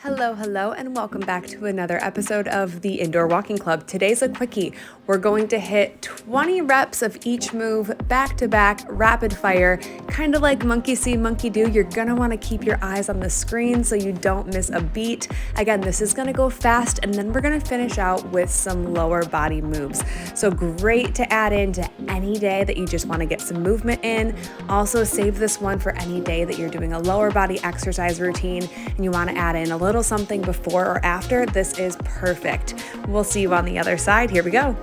Hello, and welcome back to another episode of the Indoor Walking Club. Today's a quickie. We're going to hit 20 reps of each move back to back, rapid fire, kind of like monkey see, monkey do. You're gonna wanna keep your eyes on the screen so you don't miss a beat. Again, this is gonna go fast, and then we're gonna finish out with some lower body moves. So great to add into any day that you just wanna get some movement in. Also save this one for any day that you're doing a lower body exercise routine and you wanna add in a little something before or after. This is perfect. We'll see you on the other side. Here we go.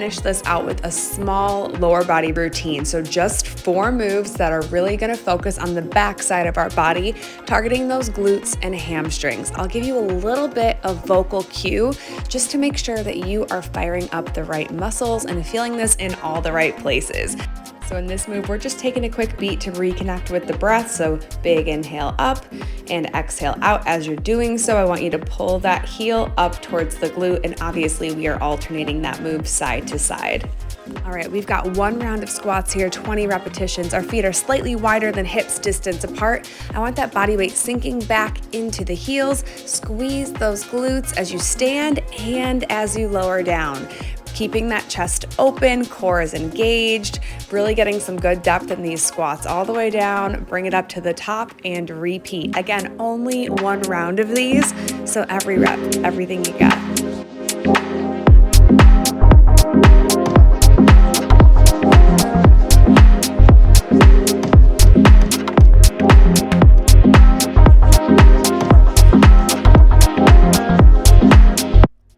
finish this out with a small lower body routine. So just 4 moves that are really gonna focus on the back side of our body, targeting those glutes and hamstrings. I'll give you a little bit of vocal cue just to make sure that you are firing up the right muscles and feeling this in all the right places. So in this move, we're just taking a quick beat to reconnect with the breath. So big inhale up and exhale out. As you're doing so, I want you to pull that heel up towards the glute, and obviously we are alternating that move side to side. All right, we've got 1 round of squats here, 20 repetitions. Our feet are slightly wider than hips distance apart. I want that body weight sinking back into the heels. Squeeze those glutes as you stand and as you lower down. Keeping that chest open, core is engaged, really getting some good depth in these squats all the way down, bring it up to the top and repeat. Again, only 1 round of these, so every rep, everything you got.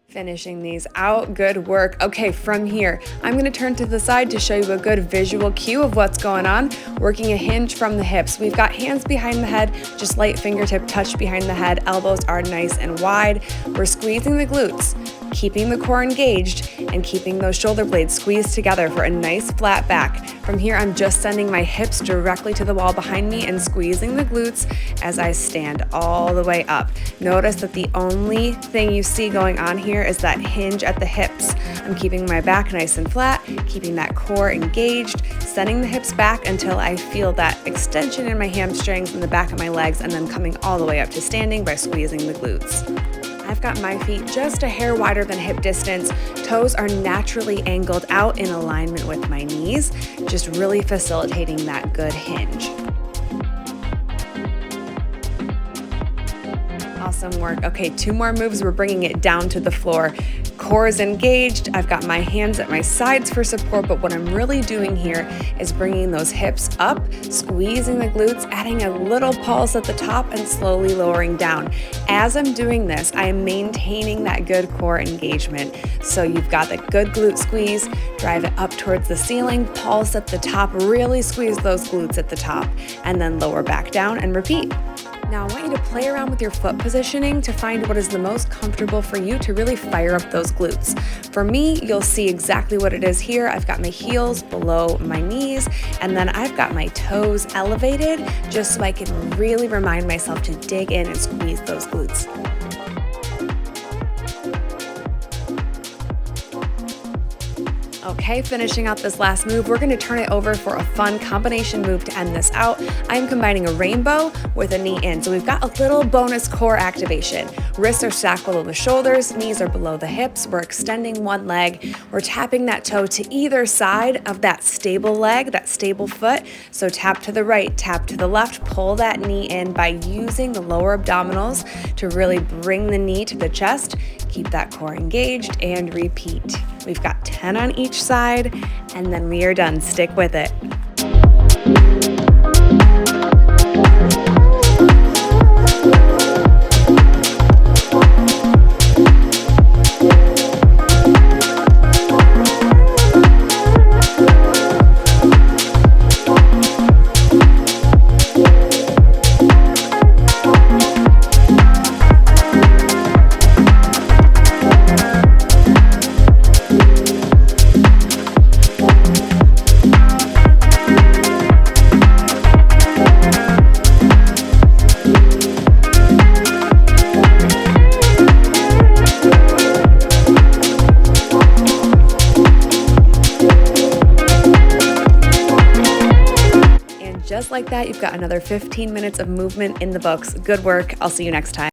Finishing these out, good work. Okay, from here, I'm gonna turn to the side to show you a good visual cue of what's going on, working a hinge from the hips. We've got hands behind the head, just light fingertip touch behind the head, elbows are nice and wide. We're squeezing the glutes, keeping the core engaged and keeping those shoulder blades squeezed together for a nice flat back. From here, I'm just sending my hips directly to the wall behind me and squeezing the glutes as I stand all the way up. Notice that the only thing you see going on here is that hinge at the hips. I'm keeping my back nice and flat, keeping that core engaged, sending the hips back until I feel that extension in my hamstrings and the back of my legs, and then coming all the way up to standing by squeezing the glutes. I've got my feet just a hair wider than hip distance. Toes are naturally angled out in alignment with my knees, just really facilitating that good hinge. Awesome work. Okay, 2 more moves. We're bringing it down to the floor. Core is engaged. I've got my hands at my sides for support, but what I'm really doing here is bringing those hips up, squeezing the glutes, adding a little pulse at the top and slowly lowering down. As I'm doing this, I am maintaining that good core engagement. So you've got the good glute squeeze, drive it up towards the ceiling, pulse at the top, really squeeze those glutes at the top, and then lower back down and repeat. Now I want you to play around with your foot positioning to find what is the most comfortable for you to really fire up those glutes. For me, you'll see exactly what it is here. I've got my heels below my knees, and then I've got my toes elevated just so I can really remind myself to dig in and squeeze those glutes. Okay, finishing out this last move, we're gonna turn it over for a fun combination move to end this out. I'm combining a rainbow with a knee in. So we've got a little bonus core activation. Wrists are stacked below the shoulders, knees are below the hips. We're extending one leg. We're tapping that toe to either side of that stable leg, that stable foot. So tap to the right, tap to the left, pull that knee in by using the lower abdominals to really bring the knee to the chest. Keep that core engaged and repeat. We've got 10 on each side, and then we are done. Stick with it. Just like that, you've got another 15 minutes of movement in the books. Good work. I'll see you next time.